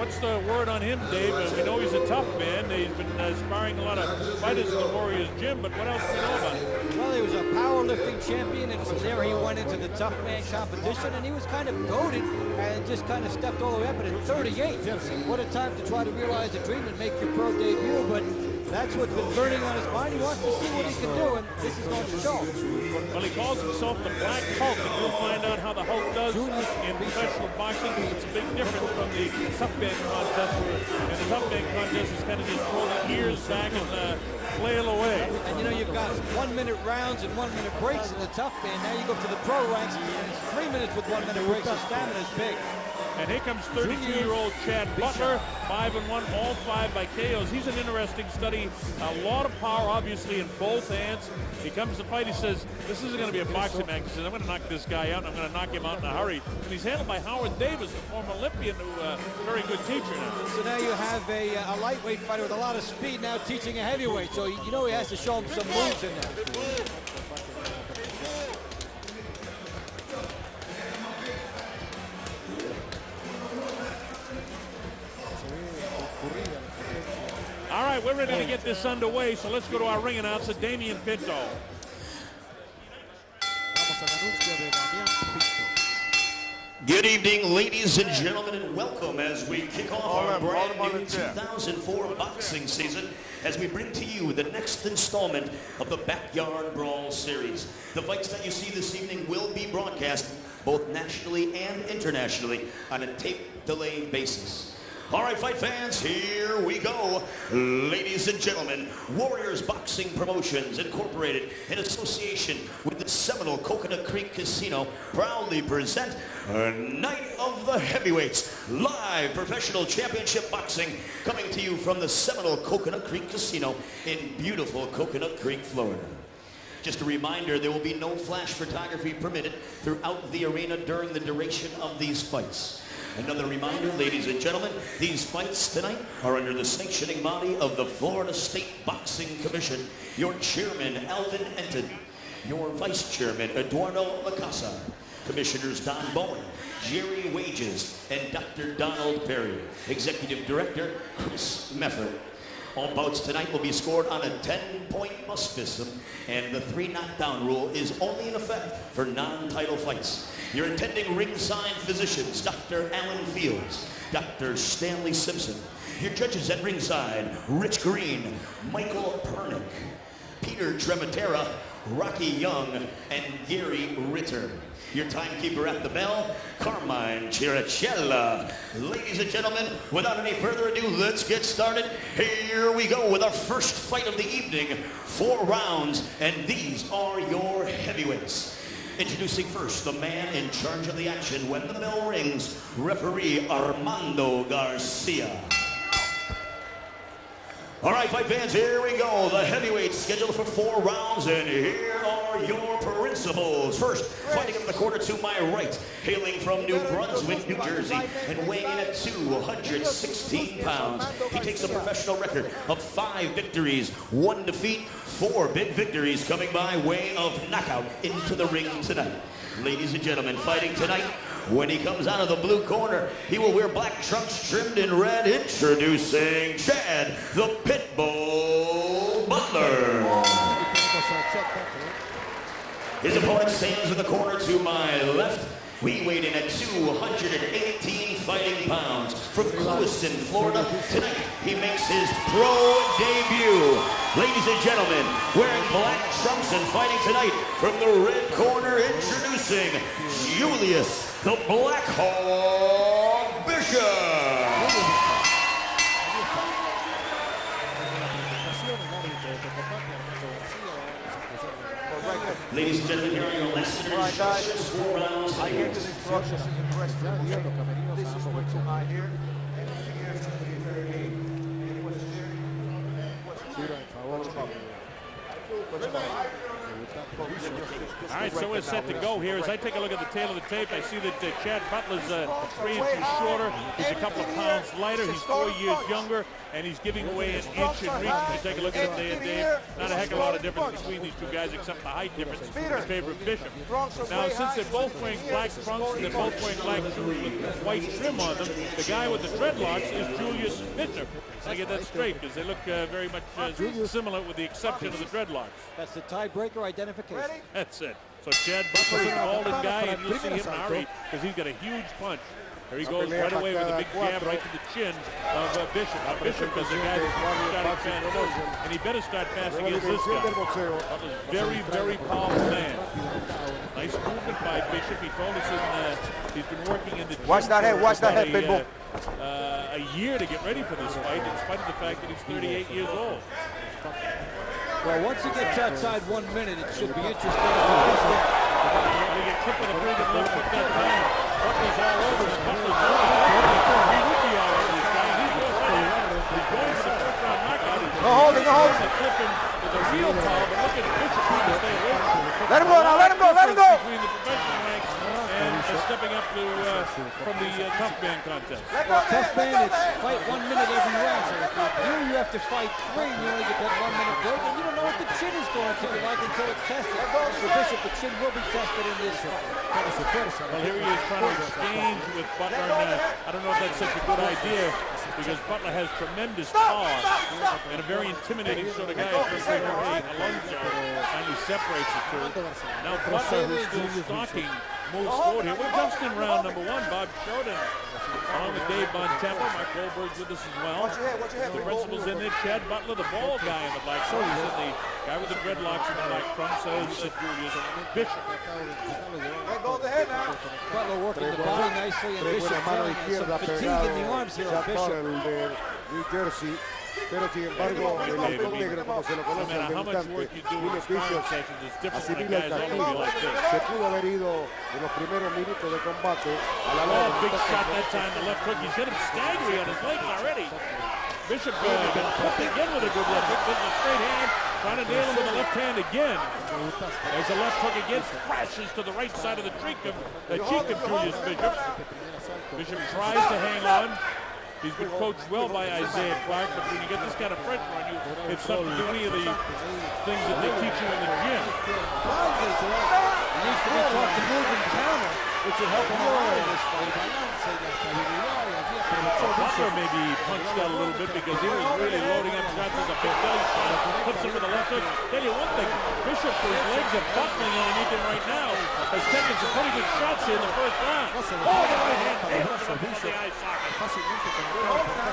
What's the word on him, Dave? We know he's a tough man. He's been sparring a lot of fighters in the Warriors gym, but what else do we know about him? Well, he was a powerlifting champion, and from there he went into the tough man competition, and he was kind of goaded and just kind of stepped all the way up. But at 38, what a time to try to realize a dream and make your pro debut. But that's what's been burning on his mind. He wants to see what he can do, and this is going to show. Well, he calls himself the Black Hulk, and we'll find out how the Hulk does Julius in professional boxing. It's a big difference from the tough man contest, where in the tough man contest is kind of just throw the ears back and flail away. And you know, you've got 1 minute rounds and 1 minute breaks in the tough man. Now you go to the pro ranks, and it's 3 minutes with 1 minute breaks. The stamina is big. And here comes 32-year-old Chad Butler, 5-1, all 5 by KOs. He's an interesting study. A lot of power, obviously, in both hands. He comes to fight. He says, "This isn't going to be a boxing match." He says, "I'm going to knock this guy out, and I'm going to knock him out in a hurry." And he's handled by Howard Davis, the former Olympian, who very good teacher now. So now you have a lightweight fighter with a lot of speed now teaching a heavyweight. So you know he has to show him some moves in there. All right, we're ready to get this underway, so let's go to our ring announcer, Damian Pinto. Good evening, ladies and gentlemen, and welcome as we kick off our brand new 2004 boxing season as we bring to you the next installment of the Backyard Brawl Series. The fights that you see this evening will be broadcast both nationally and internationally on a tape-delayed basis. All right, fight fans, here we go. Ladies and gentlemen, Warriors Boxing Promotions Incorporated, in association with the Seminole Coconut Creek Casino, proudly present a Night of the Heavyweights, live professional championship boxing, coming to you from the Seminole Coconut Creek Casino in beautiful Coconut Creek, Florida. Just a reminder, there will be no flash photography permitted throughout the arena during the duration of these fights. Another reminder, ladies and gentlemen, these fights tonight are under the sanctioning body of the Florida State Boxing Commission. Your chairman, Alvin Enton. Your vice chairman, Eduardo Lacasa. Commissioners Don Bowen, Jerry Wages, and Dr. Donald Perry. Executive Director, Chris Mefford. All bouts tonight will be scored on a 10-point must system, and the 3 knockdown rule is only in effect for non-title fights. Your attending ringside physicians, Dr. Alan Fields, Dr. Stanley Simpson. Your judges at ringside, Rich Green, Michael Pernick, Peter Trematera, Rocky Young, and Gary Ritter. Your timekeeper at the bell, Carmine Chiricella. Ladies and gentlemen, without any further ado, let's get started. Here we go with our first fight of the evening. 4 rounds, and these are your heavyweights. Introducing first, the man in charge of the action when the bell rings, referee Armando Garcia. All right, fight fans, here we go. The heavyweights scheduled for 4 rounds, and here are your principals. First, fighting in the corner to my right, hailing from New Brunswick, New Jersey, and weighing in at 216 pounds. He takes a professional record of 5 victories, 1 defeat, 4 big victories coming by way of knockout into the ring tonight. Ladies and gentlemen, fighting tonight, when he comes out of the blue corner, he will wear black trunks trimmed in red. Introducing Chad, the Pitbull Butler. His opponent stands in the corner to my left. We weighed in at 218 fighting pounds. From Clewiston, Florida, tonight he makes his pro debut. Ladies and gentlemen, wearing black trunks and fighting tonight from the red corner, introducing Julius, the Black Hawk Bishop. Ladies and gentlemen, here are your lessons. All right, guys. 4 rounds. I hear the instructions in the rest. This is what I hear. All right, so we're set to go here. As I take a look at the tail of the tape, I see that Chad Butler's 3 inches shorter. He's a couple of pounds lighter. He's 4 years younger, and he's giving away an inch in reach. If you take a look at it day and day, not a heck of a lot of difference between these 2 guys, except the height difference in favor of Bishop. Now, since they're both wearing black trunks and they're both wearing black shoes white trim on them. The guy with the dreadlocks is Julius Butler. I get that straight because they look very much similar with the exception of the dreadlocks. That's the tiebreaker identification. That's it. So Chad Butler's a balding guy, and you'll see him in a hurry because he's got a huge punch. There he goes right away with a big jab right to the chin of Bishop. Now Bishop is a guy who's starting fast, and he better start fast against this guy. Butler's a very, very powerful man. Nice movement by Bishop. He told us he's been working in the gym watch that head, Pitbull. A year to get ready for this fight, in spite of the fact that he's 38 years old. Well, once he gets outside 1 minute, it should be interesting. They get clipped with a pretty good left hook that time. Butler's all over him. Butler's all over him. He would be all over this guy. He's going for the first round knockout. No holding, no holding. He's clipping with a real power, but look at Bishop trying to stay away from him. Let him go now, let him go, let him go. Between the professional ranks and stepping up to from the tough man contest. Tough man, it's fight 1 minute every round. Here you have to fight 3, and you only get that 1 minute break, and you don't know what the chin is going to be like until it's tested. For Bishop, the chin will be tested in this fight. Well, here he is trying to exchange with Butler, and I don't know if that's such a good idea because Butler has tremendous power and a very intimidating sort of guy, especially when a lung shot finally separates the two. Now Butler, who's still stalking, moves forward here. We're just in round number 1. Bob Shoden, along with Dave Bontempo. Mike Goldberg's with us as well. The principal's in there. Chad Butler, the bald guy in the black trunks, and the guy with the dreadlocks in the black trunks is Julius Bishop. Butler working the body nicely, and Bishop feeling some fatigue in the arms here on Bishop. Pero sin embargo, el halcón negro, como se lo conoce al debutante, Julius Bishop, asimila el castigo. Se pudo haber ido en los primeros minutos de combate a la larga. Big shot that time, the left hook. He's got him staggering on his legs already. Bishop got clipped again with a good left hook. With a straight hand, trying to nail him with the left hand again. There's a left hook again, crashes to the right side of the cheek of Julius Bishop. Bishop tries to hang on. He's been coached well by Isaiah Clark, but when you get this kind of pressure on you, it's tough to do any of the things that they teach you in the gym. He needs to be taught to move and counter, which will help him a lot in this fight. Butler maybe punched out a little bit because he was really loading up shots with a big belly shot. Puts him with the left hook. Tell you one thing, Bishop, his legs are buckling underneath him right now, has taken some pretty good shots here in the first round. Oh, the right hand nails him up on the eye socket.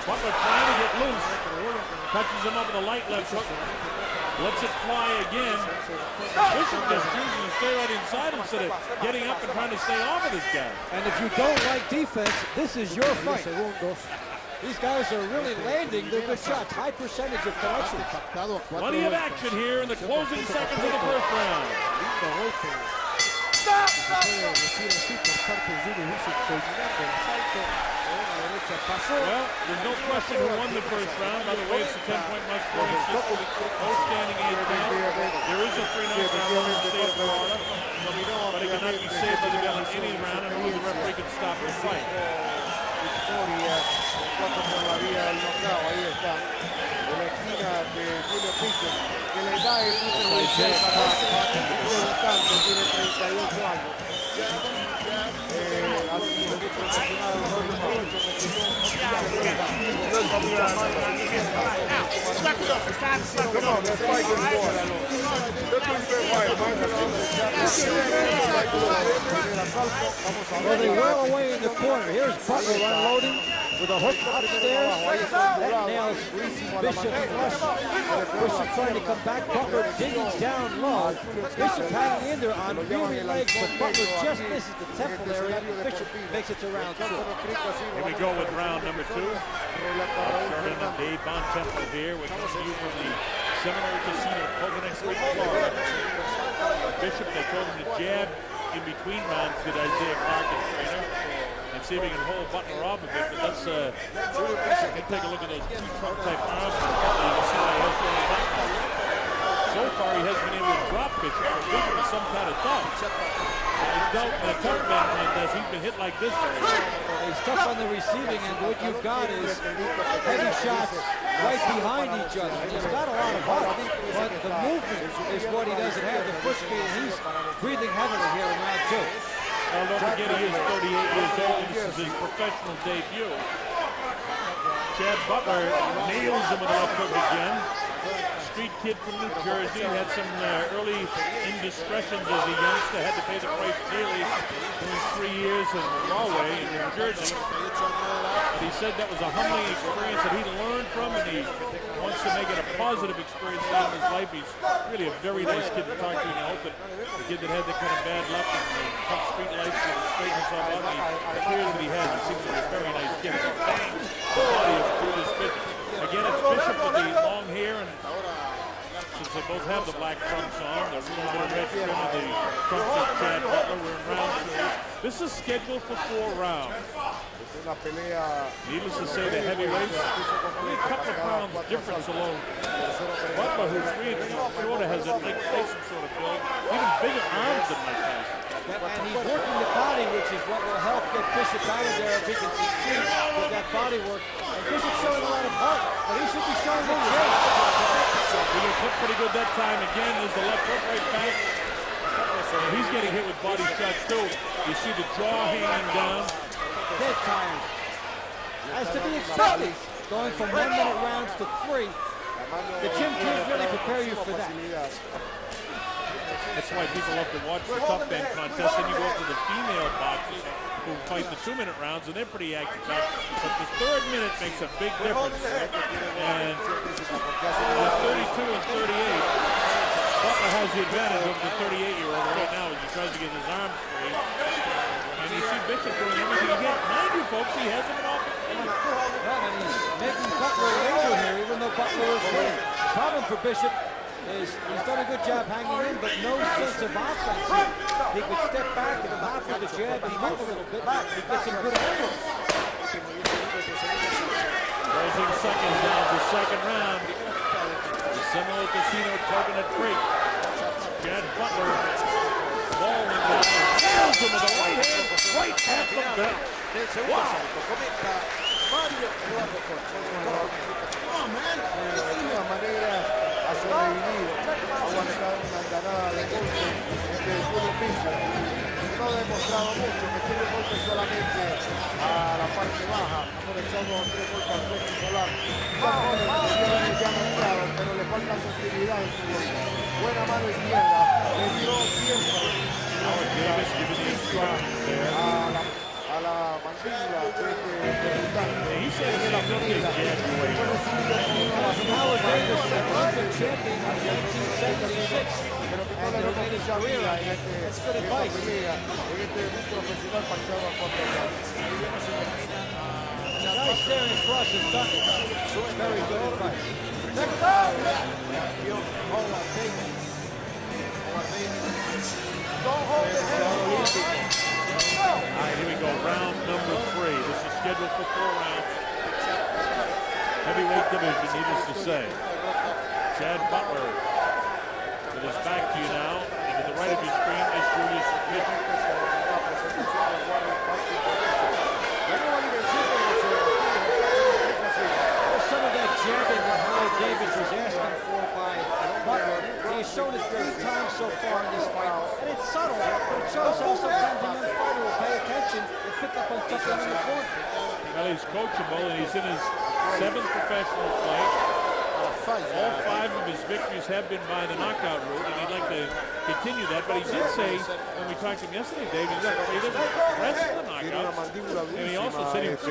Butler trying to get loose. Touches him up with a light left hook. Lets it fly again. Bishop just choosing to stay right inside instead of getting up and trying to stay off of this guy. And if you don't like defense, this is your fight. These guys are really landing their good shots. High percentage of connection. Plenty of action here in the closing seconds of the first round. Well, there's no question who won the first round. By the way, it's a 10-point match for both standing hands down. There is a 3-knock round in the state of Florida, but it cannot be saved by the bell in any round, and only the referee can stop the fight. Victoria, 4 por la vía del knockout, ahí está. En la esquina de Julius Bishop, que le da el punto de vista para el debutante, tiene 38 años. Ha sido muy profesional, Well, they well away in the corner. Here's Butler unloading with a hook upstairs. That nails Bishop flush. Bishop trying to come back. Butler digging down low. Bishop hanging in there on weary legs, but Butler just misses the temple area. Bishop makes it to round 2. Here we go with round number 2. Jordan and Dave Bontempo here. We're coming to you from the Seminole Casino, Coconut Street, Florida. Bishop, they told him to jab in between rounds, did Isaiah Clark, the trainer, and see if he can hold Butler off a bit. But let's take a look at those two trunk type arms. You can see why he has going back. So far, he hasn't been able to drop Bishop. So Bishop is some kind of tough. He's dealt in a tough man contest. He's been hit like this. He's tough on the receiving end. What you've got is heavy shots right behind each other. He's got a lot of heart, but the movement is what he doesn't have. The foot speed, he's breathing heavily here in round 2. Well, don't forget he is 38 years old. This is his professional debut. Chad Butler nails him with a left hook again. Street kid from New Jersey, had some early indiscretions as a youngster, had to pay the price dearly in his 3 years in Galway in New Jersey. But he said that was a humbling experience that he learned from, and he wants to make it a positive experience in his life. He's really a very nice kid to talk to, and I hope that the kid that had that kind of bad luck and tough street life to straighten himself out, and he appears that he has. He seems to be a very nice kid. He's banged the body of Julius Bishop. Again, it's Bishop with the long hair, and since they both have the black trunks on, the little bit of red trim of the trunks of Chad Butler. We're in round 2. This is scheduled for 4 rounds. Needless to say, the heavyweights, only a couple of pounds difference alone. Butler, who's 3 has a Mike Tyson sort of build, even bigger arms than Mike Tyson. And he's working the body, which is what will help get Bishop out of there if he can succeed with that body work. And Bishop's showing a lot of heart, but he should be showing the chin. He was hit pretty good that time. Again, there's the left hook right back. And he's getting hit with body shots too. You see the jaw hanging down. Dead tired. As to be expected, going from 1-minute rounds to 3, the gym can't really prepare you for that. That's why people love to watch the tough man contest. Then you go up to the female boxers who fight the 2-minute rounds, and they're pretty active. But the 3rd minute makes a big difference. And with 32 and 38, Butler has the advantage over the 38-year-old right now as he tries to get his arms free. And you see Bishop doing everything he can. Mind you, folks, he hasn't been off. And he's making Butler illegal here, even though Butler is winning. The problem for Bishop is he's done a good job hanging in, but no sense of offense here. He could step back and hop with the jab and move a little bit. He gets some good angles. Closing seconds down to 2nd round. The Seminole Casino coconut break. Chad Butler falling down. Nails him with a right hand, right at the belt. Wow. Oh, man. Una manera ha sobrevivido a aguantar una andanada de golpes de Julius Bishop. No ha demostrado mucho, que tiene golpes solamente a la parte baja, aprovechando 3 golpes al pecho solar. Ya noqueado, pero le falta continuidad en su golpe. Buena mano izquierda, le dio siempre a la mandíbula de este debutante. He said he's not going to get January. Howard Davis, Olympic champion in 1976. Pero que no le made his career en este debut profesional pactado a 4 años. Nice staring across his tongue. Very good advice. Don't hold the head. All right, here we go. Round number 3. This is scheduled for 4 rounds. Heavyweight division, needless to say. Chad Butler with his back to you now. And to the right of your screen is Julius Bishop. Some of that jabbing that Howard Davis was asking for by Butler, he's shown it 3 times so far in this fight. And it's subtle, but it shows how sometimes a young fighter will pay attention and pick up on something in the corner. Well, he's coachable, and he's in his 7th professional fight. All 5 of his victories have been by the knockout route, and he'd like to continue that. But he did say, when we talked to him yesterday, Dave, he doesn't wrestle the knockout. And he also said he was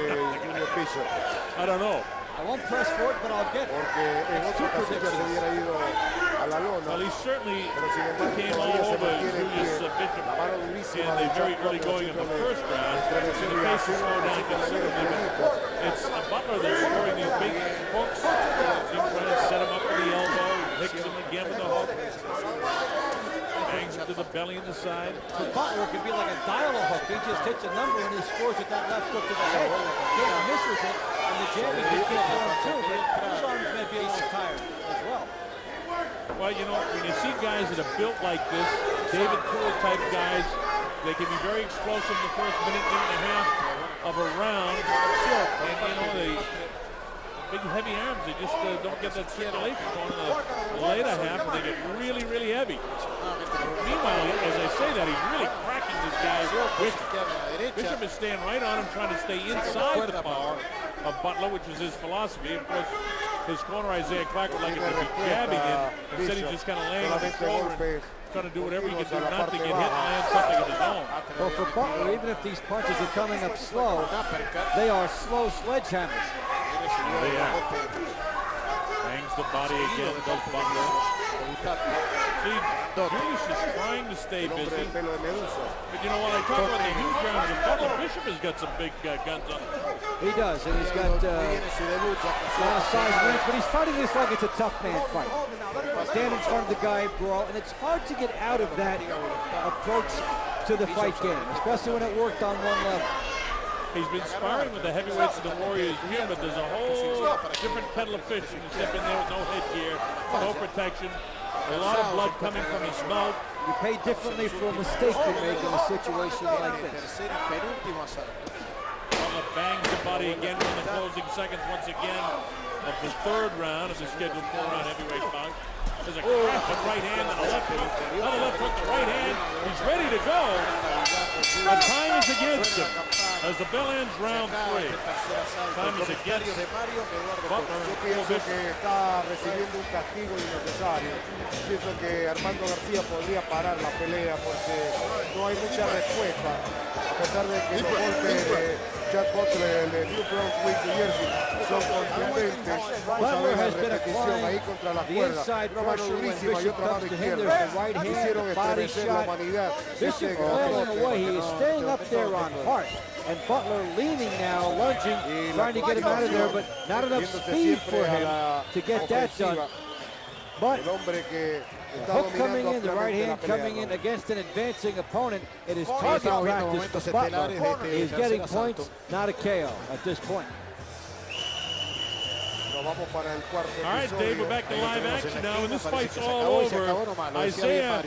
I don't know. I won't press for it, but I'll get it. It's too predictable. Well, he certainly came all over Julius Bishop in the very early going of the 1st round. And the pace has slowed down considerably. It's Butler that's scoring these big hooks. He's trying to set him up with the elbow, hits him again with the hook. Bangs him to the belly and the side. For Butler, it could be like a dial-a hook. He just hits a number and he scores with that left hook to the head. Can't miss with it. And the jab is good for him too, but his arms may be tired as well. Well, you know, when you see guys that are built like this, David Poole type guys, they can be very explosive in the first minute and a half of a round. And, you know, they big heavy arms, they just don't get that circulation going in the later half, and they get really, really heavy. Meanwhile, as I say that, he's really cracking this guy. Bishop is staying right on him, trying to stay inside the power of Butler, which is his philosophy. Of course, his corner, Isaiah Clark, would like him to be jabbing in. Instead, he's just kind of laying on the shoulder and trying to do whatever he can do not to get hit and land something of his own. Well, for Butler, even if these punches are coming up slow, they are slow sledgehammers. They are. Bangs the body again, does Butler. See, Julius is trying to stay busy. But you know, when I talk about the huge rounds of Butler, Bishop has got some big guns on him. He does, and he's got a lot of size range, but he's fighting this like it's a tough man fight. Stand in front of the guy, brawl, and it's hard to get out of that approach to the fight game, especially when it worked on one level. He's been sparring with the heavyweights of the Warriors gym, but there's a whole different kettle of fish when you step in there with no headgear, no protection, a lot of blood coming from his mouth. You pay differently for a mistake you make in a situation like this. Butler bangs the body again in the closing seconds once again of the third round of the scheduled 4-round heavyweight bout. There's a crack of right hand and a left hook. Another left hook, the right hand. He's ready to go. But time is against him as the bell ends round 3. Time is against Butler. Yo pienso que está recibiendo un castigo innecesario. Pienso que Armando García podría parar la pelea porque no hay mucha respuesta. A pesar de que los golpes de Chad Butler, de New Brunswick, New Jersey, son contundentes. Vamos a ver la repetición ahí contra la cuerda. Una mano durísima y otra mano izquierda. Hicieron estremecer la humanidad. Bishop flailing away. He is staying up there on Hart. And Butler leaning now, lunging, trying to get him out of there, but not enough speed for him to get that done. But the hook coming in, the right hand coming in against an advancing opponent. It is target practice for Butler. He's getting points, not a KO at this point. All right, Dave, we're back to live action now, and this fight's all over. Isaiah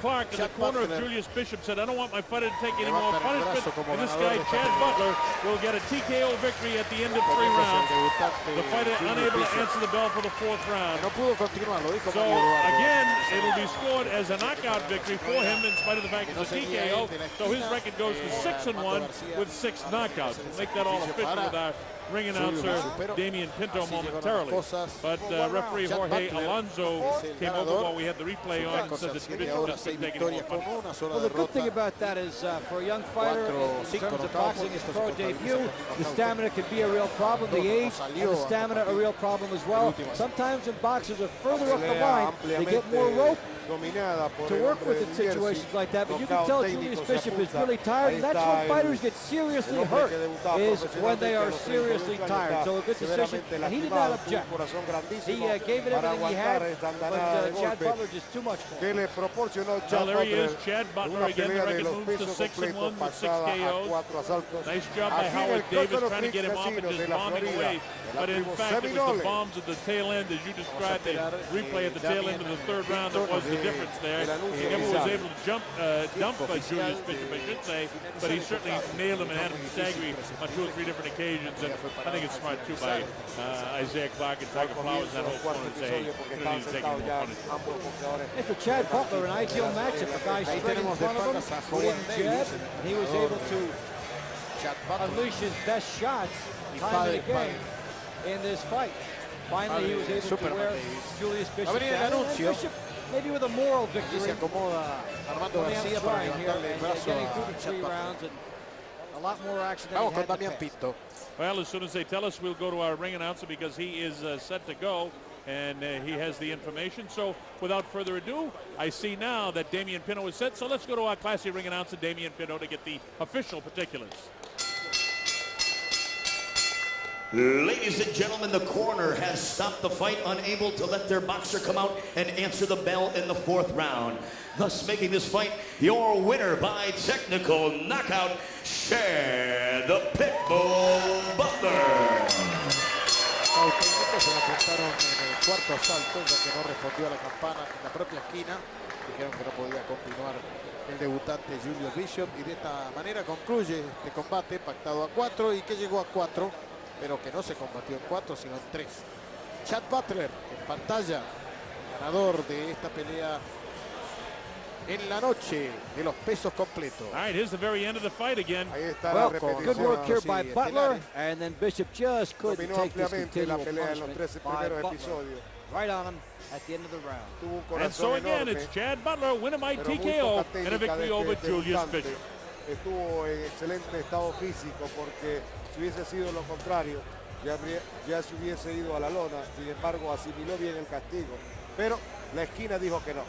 Clark in the corner of Julius Bishop said, I don't want my fighter to take any more punishment, and this guy, Chad Butler, will get a TKO victory at the end of 3 rounds. The fighter unable to answer the bell for the 4th round. So, again, it'll be scored as a knockout victory for him in spite of the fact it's a TKO. So his record goes to 6-1 with 6 knockouts. We'll make that all official with our ring announcer Damian Pinto momentarily. But referee Jorge Alonso came over while we had the replay on and said that Bishop has been taking more punishment. Well, the good thing about that is for a young fighter, in terms of boxing, his pro debut, the stamina can be a real problem. The age and the stamina a real problem as well. Sometimes when boxers are further up the line, they get more rope to work with in situations like that, but you can tell Julius Bishop is really tired, and that's when fighters get seriously hurt, is when they are seriously tired. So a good decision, and he did not object. He gave it everything he had, but Chad Butler just too much for him. Well, there he is, Chad Butler again. The record moves to 6-1 with 6 KOs. Nice job by Howard Davis trying to get him off and just bombing away. But in fact, it was the bombs at the tail end, as you described, the replay at the tail end of the 3rd round that was the difference there. He never was able to dump Julius Bishop, I should say, but he certainly nailed him and had him staggering on 2 or 3 different occasions. And I think it's smart, too, by Isaiah Clark and Tiger Flowers and that whole corner to say, hey, you don't need to take any more punishment. And for Chad Butler, an ideal matchup. A guy straight in front of him, put in jab, and he was able to unleash his best shots time and again in this fight. Finally, he was able to wear Julius Bishop down, and Bishop maybe with a moral victory. Armando García trying here and getting through the 3 rounds and a lot more action than he had in the past. Well, as soon as they tell us, we'll go to our ring announcer because he is set to go, and he has the information. So, without further ado, I see now that Damian Pinto is set. So let's go to our classy ring announcer, Damian Pinto, to get the official particulars. Ladies and gentlemen, the corner has stopped the fight, unable to let their boxer come out and answer the bell in the 4th round. Thus making this fight your winner by technical knockout, Chad the Pitbull Butler. Se la apuntaron en el 4º asalto, ya que no respondió a la campana en la propia esquina. Dijeron que no podía continuar el debutante Julius Bishop, y de esta manera concluye este combate pactado a 4 y que llegó a 4, pero que no se combatió en 4 sino en 3. Chad Butler en pantalla, ganador de esta pelea en la noche de los pesos completos. All right, here's the very end of the fight again. Ahí está Well, la good repetición. work here by sí, Butler, estelares. and then Bishop just couldn't Dominó take this ampliamente la continual pelea en los punishment 13 by primeros Butler. episodios. Right on him at the end of the round. Tuvo un And so corazón again, enorme, it's Chad Butler winning by pero muy TKO poca and a técnica victory de over este Julius debutante. Bishop. Estuvo en excelente estado físico porque si hubiese sido lo contrario, ya se hubiese ido a la lona. Sin embargo, asimiló bien el castigo. Pero la esquina dijo que no.